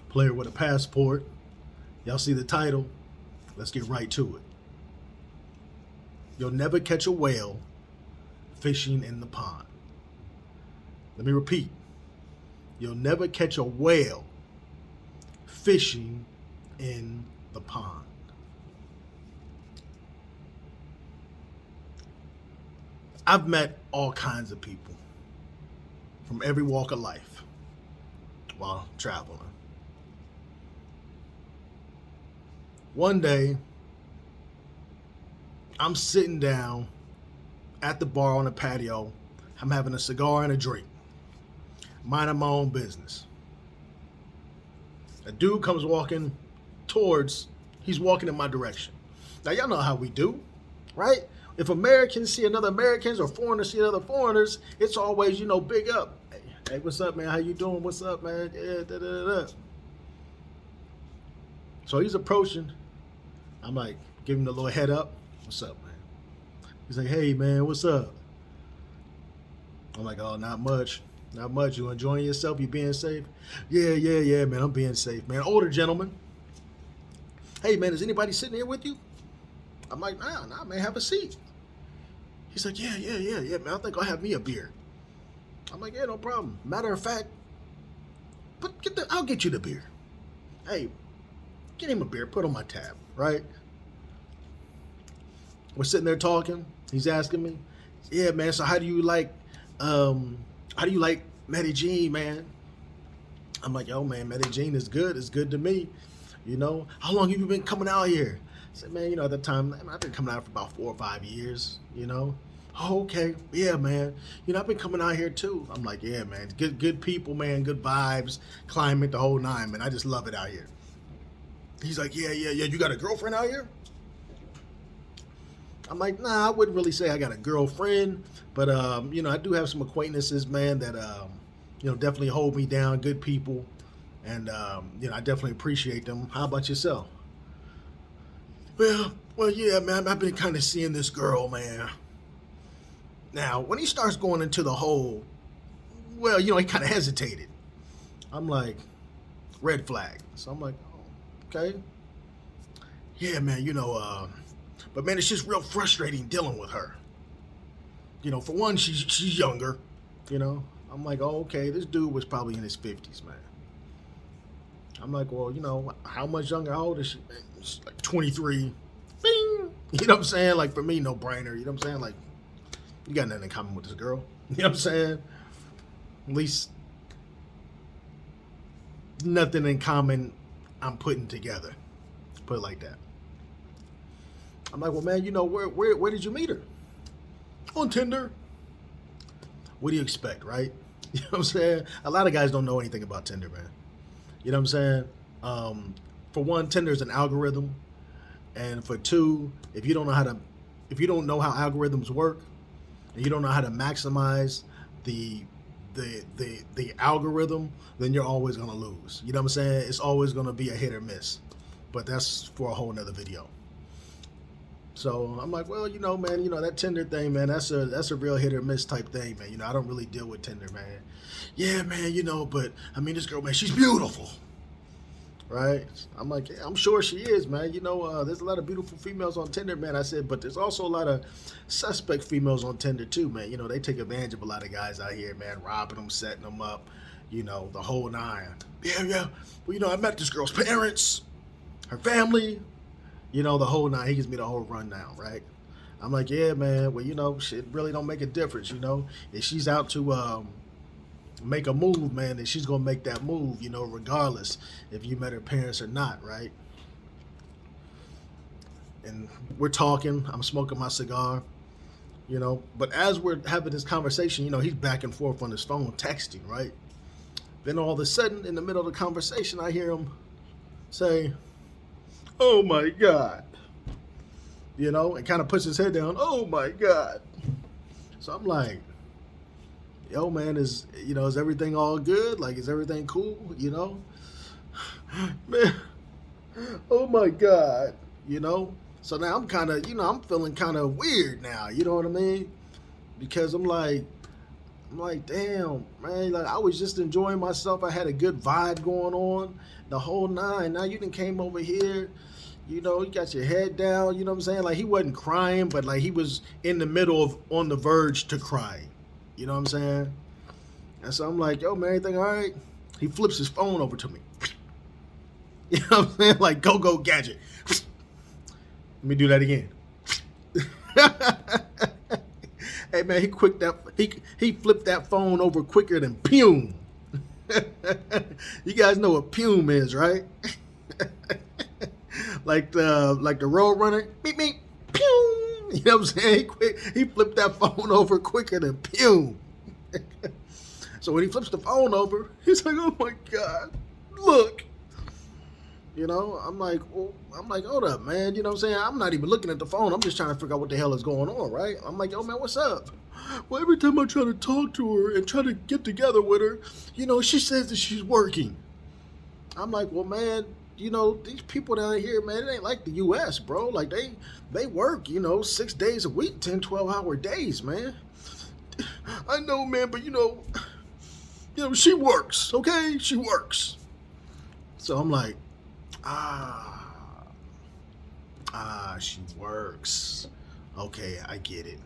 Player with a passport. Y'all see the title? Let's get right to it. You'll never catch a whale fishing in the pond. Let me repeat. You'll never catch a whale fishing in the pond. I've met all kinds of people from every walk of life while traveling. One day, I'm sitting down at the bar on the patio. I'm having a cigar and a drink, minding my own business. A dude comes walking he's walking in my direction. Now, y'all know how we do, right? If Americans see another Americans or foreigners see other foreigners, it's always, big up. Hey, what's up, man? How you doing? What's up, man? Yeah, da, da, da, da. So he's approaching. I'm like, give him the little head up. What's up, man? He's like, hey, man, what's up? I'm like, oh, not much. Not much. You enjoying yourself? You being safe? Yeah, man. I'm being safe, man. Older gentleman. Hey, man, is anybody sitting here with you? I'm like, nah, man, have a seat. He's like, yeah, man. I think I'll have me a beer. I'm like, yeah, no problem. Matter of fact, I'll get you the beer. Hey, get him a beer. Put on my tab, right? We're sitting there talking. He's asking me, yeah, man. So how do you like Medellin, man? I'm like, yo, man, Medellin is good. It's good to me. How long have you been coming out here? I said, man, at the time, I've been coming out for about 4 or 5 years, Oh, okay. Yeah, man. I've been coming out here too. I'm like, yeah, man. Good people, man. Good vibes, climate, the whole nine, man. I just love it out here. He's like, yeah. You got a girlfriend out here? I'm like, nah, I wouldn't really say I got a girlfriend, but I do have some acquaintances, man, that definitely hold me down. Good people, and I definitely appreciate them. How about yourself? Well, yeah, man. I've been kind of seeing this girl, man. Now, when he starts going into the whole, he kind of hesitated. I'm like, red flag. So I'm like, oh, okay. Yeah, man, but man, it's just real frustrating dealing with her. For one, she's younger, I'm like, oh, okay, this dude was probably in his 50s, man. I'm like, well, how much younger? How old is she? Man, she's like 23. Bing! You know what I'm saying? Like, for me, no brainer. You know what I'm saying? Like, you got nothing in common with this girl. You know what I'm saying? At least nothing in common I'm putting together. Put it like that. I'm like, well, man, where did you meet her? On Tinder. What do you expect, right? You know what I'm saying? A lot of guys don't know anything about Tinder, man. You know what I'm saying? For one, Tinder is an algorithm, and for two, if you don't know how algorithms work, and you don't know how to maximize the algorithm, then you're always gonna lose. You know what I'm saying? It's always gonna be a hit or miss. But that's for a whole nother video. So I'm like, well, man, that Tinder thing, man, that's a real hit or miss type thing, man. I don't really deal with Tinder, man. Yeah, man, but I mean, this girl, man, she's beautiful, right? I'm like, yeah, I'm sure she is, man. There's a lot of beautiful females on Tinder, man. I said, but there's also a lot of suspect females on Tinder too, man. They take advantage of a lot of guys out here, man, robbing them, setting them up, the whole nine. Yeah. Well, I met this girl's parents, her family. The whole nine. He gives me the whole rundown, right? I'm like, yeah, man. Well, shit really don't make a difference, If she's out to make a move, man, then she's gonna make that move, regardless if you met her parents or not, right? And we're talking. I'm smoking my cigar, But as we're having this conversation, he's back and forth on his phone, texting, right? Then all of a sudden, in the middle of the conversation, I hear him say, oh my God, and kind of puts his head down. Oh my God. So I'm like, yo, man, is everything all good? Like, is everything cool? Man, oh my God, So now I'm kind of, I'm feeling kind of weird now. You know what I mean? Because I'm like, I'm like, damn, man, like I was just enjoying myself. I had a good vibe going on the whole nine. Now you done came over here, you know, you got your head down, you know what I'm saying? Like he wasn't crying, but like he was in the middle of on the verge to crying. You know what I'm saying? And so I'm like, yo, man, everything all right? He flips his phone over to me. You know what I'm saying? Like go gadget. Let me do that again. Hey man, he flipped that phone over quicker than Pume. You guys know what Pume is, right? like the road runner, beep beep, Pume. You know what I'm saying? He flipped that phone over quicker than Pume. So when he flips the phone over, he's like, "Oh my God, look." You know, I'm like, hold up, man. You know what I'm saying? I'm not even looking at the phone. I'm just trying to figure out what the hell is going on, right? I'm like, yo, man, what's up? Well, every time I try to talk to her and try to get together with her, you know, she says that she's working. I'm like, well, man, you know, these people down here, man, it ain't like the U.S., bro. Like, they work, you know, 6 days a week, 10, 12-hour days, man. I know, man, but, you know, she works, okay? She works. So I'm like, she works. Okay, I get it.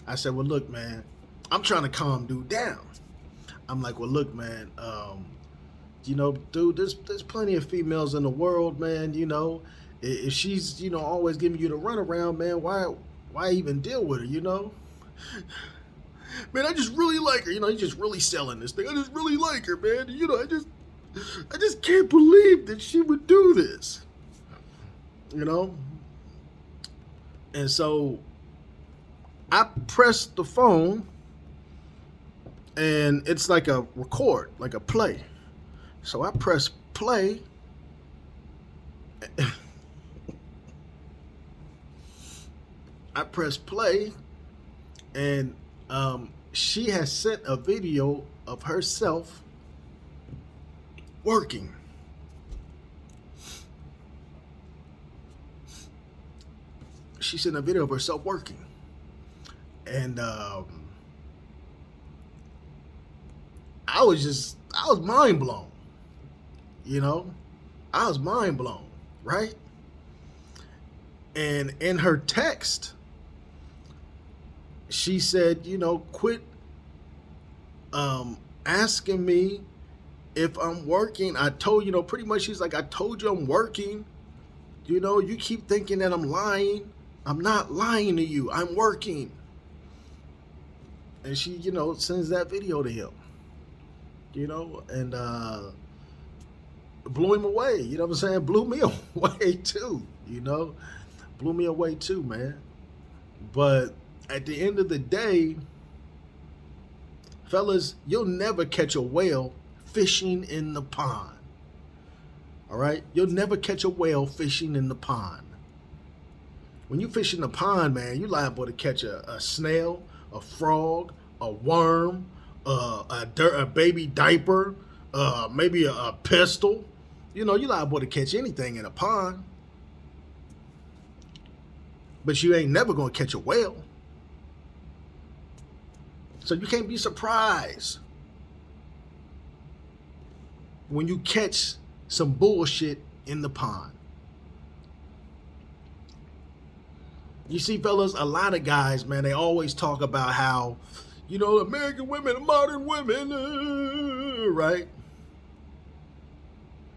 I said, well, look, man, I'm trying to calm dude down. I'm like, well, look, man, you know, dude, there's plenty of females in the world, man. You know, if she's, you know, always giving you the runaround, man, why even deal with her, you know? Man, I just really like her. You know, he's just really selling this thing. I just really like her, man. You know, I just can't believe that she would do this. You know? And so I pressed the phone and it's like a record, like a play. So I press play. I press play and she has sent a video of herself working. She sent a video of herself working. And I was mind blown. You know? I was mind blown, right? And in her text, she said, you know, quit asking me if I'm working. I told, you know, pretty much she's like, I told you I'm working. You know, you keep thinking that I'm lying. I'm not lying to you. I'm working. And she, you know, sends that video to him. You know, and blew him away. You know what I'm saying? Blew me away too, you know? Blew me away too, man. But at the end of the day, fellas, you'll never catch a whale fishing in the pond. All right? You'll never catch a whale fishing in the pond. When you fish in the pond, man, you're liable to catch a snail, a frog, a worm, a baby diaper, maybe a pistol. You know, you're liable to catch anything in a pond. But you ain't never going to catch a whale. So you can't be surprised when you catch some bullshit in the pond. You see, fellas, a lot of guys, man, they always talk about how, you know, American women, modern women, right?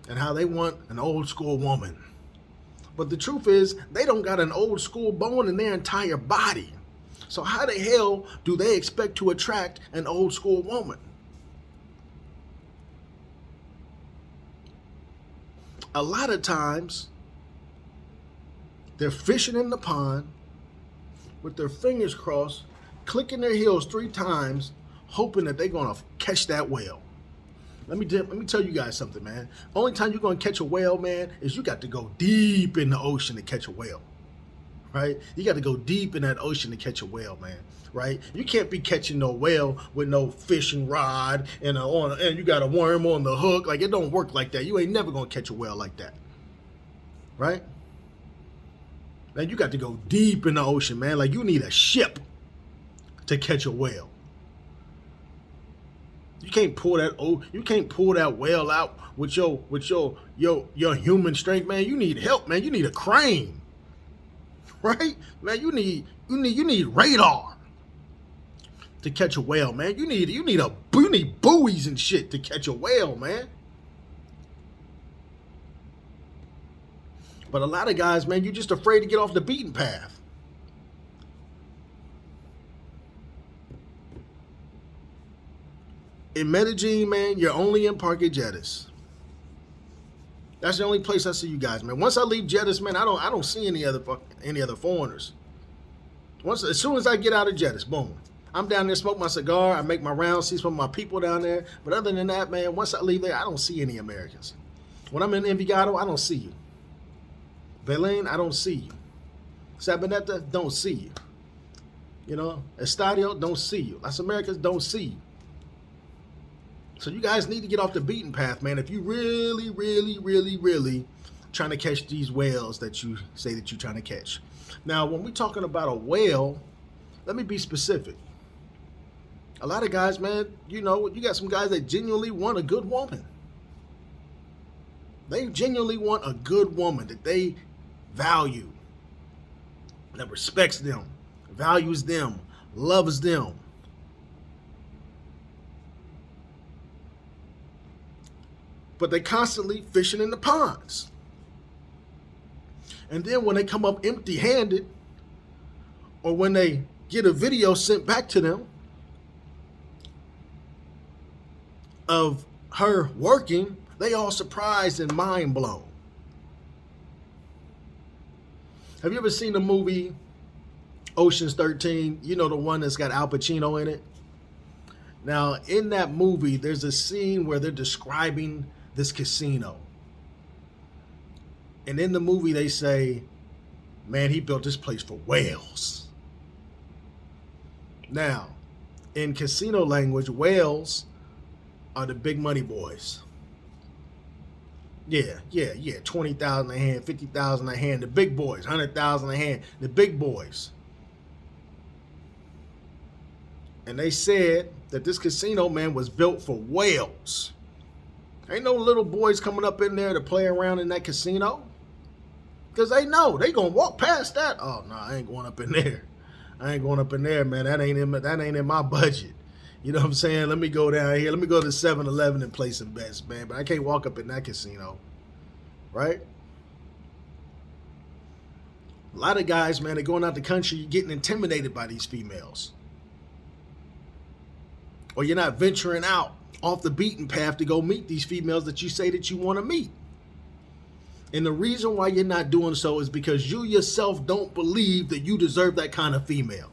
And how they want an old school woman. But the truth is, they don't got an old school bone in their entire body. So how the hell do they expect to attract an old school woman? A lot of times, they're fishing in the pond with their fingers crossed, clicking their heels 3 times, hoping that they're going to catch that whale. Let me tell you guys something, man. Only time you're going to catch a whale, man, is you got to go deep in the ocean to catch a whale. Right? You got to go deep in that ocean to catch a whale, man. Right? You can't be catching no whale with no fishing rod and you got a worm on the hook. Like, it don't work like that. You ain't never going to catch a whale like that. Right? Man, you got to go deep in the ocean, man. Like, you need a ship to catch a whale. You can't pull that you can't pull that whale out with your human strength, man. You need help, man. You need a crane, right? Man, you need radar to catch a whale, man. You need buoys and shit to catch a whale, man. But a lot of guys, man, you're just afraid to get off the beaten path. In Medellin, man, you're only in Parque Jettis. That's the only place I see you guys, man. Once I leave Jettis, man, I don't see any other foreigners. As soon as I get out of Jettis, boom, I'm down there, smoke my cigar, I make my rounds, see some of my people down there. But other than that, man, once I leave there, I don't see any Americans. When I'm in Envigado, I don't see you. Belén, I don't see you. Sabaneta, don't see you. You know, Estadio, don't see you. Las Americas, don't see you. So you guys need to get off the beaten path, man. If you really, really, really, really trying to catch these whales that you say that you're trying to catch. Now, when we're talking about a whale, let me be specific. A lot of guys, man, you know, you got some guys that genuinely want a good woman. They genuinely want a good woman that they value, that respects them, values them, loves them. But they constantly fishing in the ponds. And then when they come up empty-handed, or when they get a video sent back to them of her working, they all surprised and mind blown. Have you ever seen the movie Ocean's 13? You know, the one that's got Al Pacino in it? Now, in that movie, there's a scene where they're describing this casino. And in the movie, they say, man, he built this place for whales. Now, in casino language, whales are the big money boys. Yeah. 20,000 a hand, 50,000 a hand, the big boys, 100,000 a hand, the big boys. And they said that this casino, man, was built for whales. Ain't no little boys coming up in there to play around in that casino. Because they know they gonna walk past that. Oh no, I ain't going up in there. I ain't going up in there, man. That ain't in my budget. You know what I'm saying? Let me go down here. Let me go to 7-Eleven and play some bets, man. But I can't walk up in that casino. Right? A lot of guys, man, they're going out the country getting intimidated by these females. Or you're not venturing out off the beaten path to go meet these females that you say that you want to meet. And the reason why you're not doing so is because you yourself don't believe that you deserve that kind of female.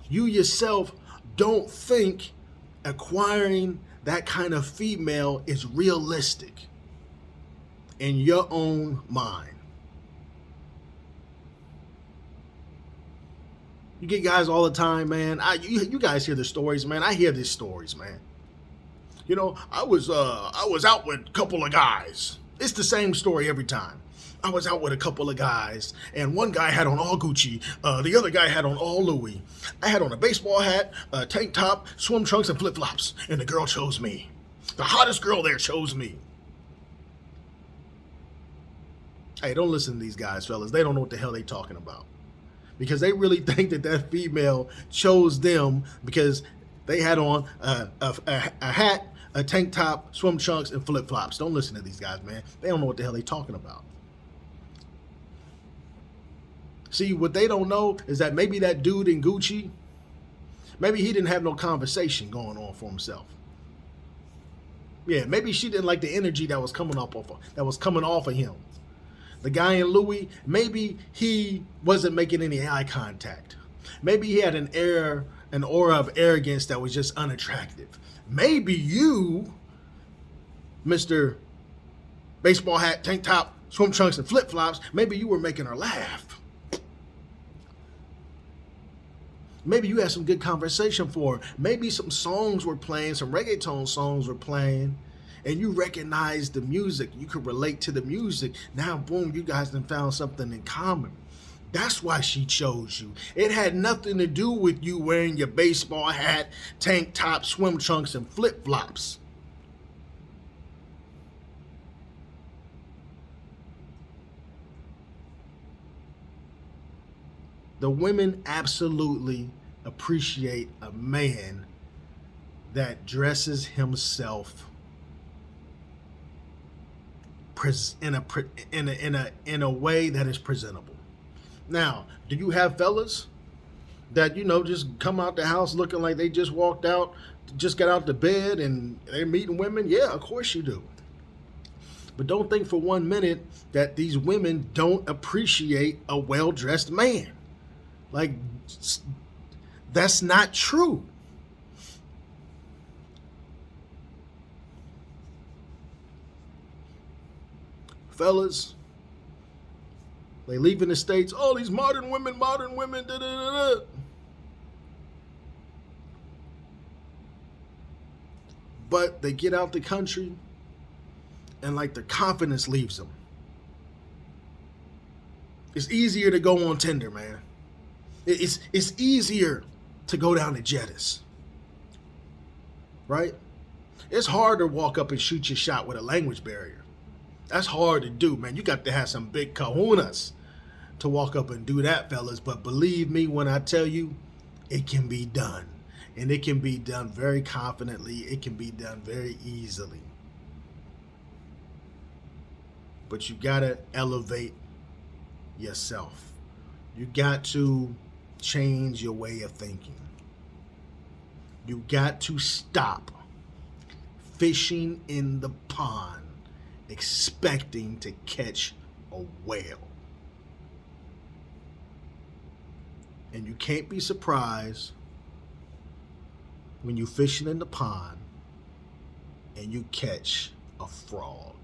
You yourself don't think acquiring that kind of female is realistic in your own mind. You get guys all the time, man. You guys hear the stories, man. I hear these stories, man. You know, I was out with a couple of guys. It's the same story every time. I was out with a couple of guys, and one guy had on all Gucci, the other guy had on all Louis. I had on a baseball hat, a tank top, swim trunks, and flip-flops, and the girl chose me. The hottest girl there chose me. Hey, don't listen to these guys, fellas. They don't know what the hell they talking about. Because they really think that that female chose them because they had on a hat, a tank top, swim trunks, and flip-flops. Don't listen to these guys, man. They don't know what the hell they talking about. See, what they don't know is that maybe that dude in Gucci, maybe he didn't have no conversation going on for himself. Yeah, maybe she didn't like the energy that was coming off of him. The guy in Louis, maybe he wasn't making any eye contact. Maybe he had an aura of arrogance that was just unattractive. Maybe you, Mr. Baseball hat, tank top, swim trunks, and flip-flops, maybe you were making her laugh. Maybe you had some good conversation for her. Maybe some songs were playing, some reggaeton songs were playing, and you recognized the music. You could relate to the music. Now, boom, you guys done found something in common. That's why she chose you. It had nothing to do with you wearing your baseball hat, tank top, swim trunks, and flip flops. The women absolutely appreciate a man that dresses himself in a way that is presentable. Now, do you have fellas that just come out the house looking like they just walked out, just got out the bed, and they're meeting women? Yeah, of course you do. But don't think for 1 minute that these women don't appreciate a well-dressed man. Like, that's not true. Fellas, they leave in the States, oh, these modern women, da da da da. But they get out the country and like the confidence leaves them. It's easier to go on Tinder, man. It's easier to go down to Jettis, right? It's hard to walk up and shoot your shot with a language barrier. That's hard to do, man. You got to have some big kahunas to walk up and do that, fellas. But believe me when I tell you, it can be done. And it can be done very confidently. It can be done very easily. But you got to elevate yourself. You got to change your way of thinking. You got to stop fishing in the pond expecting to catch a whale. And you can't be surprised when you're fishing in the pond and you catch a frog.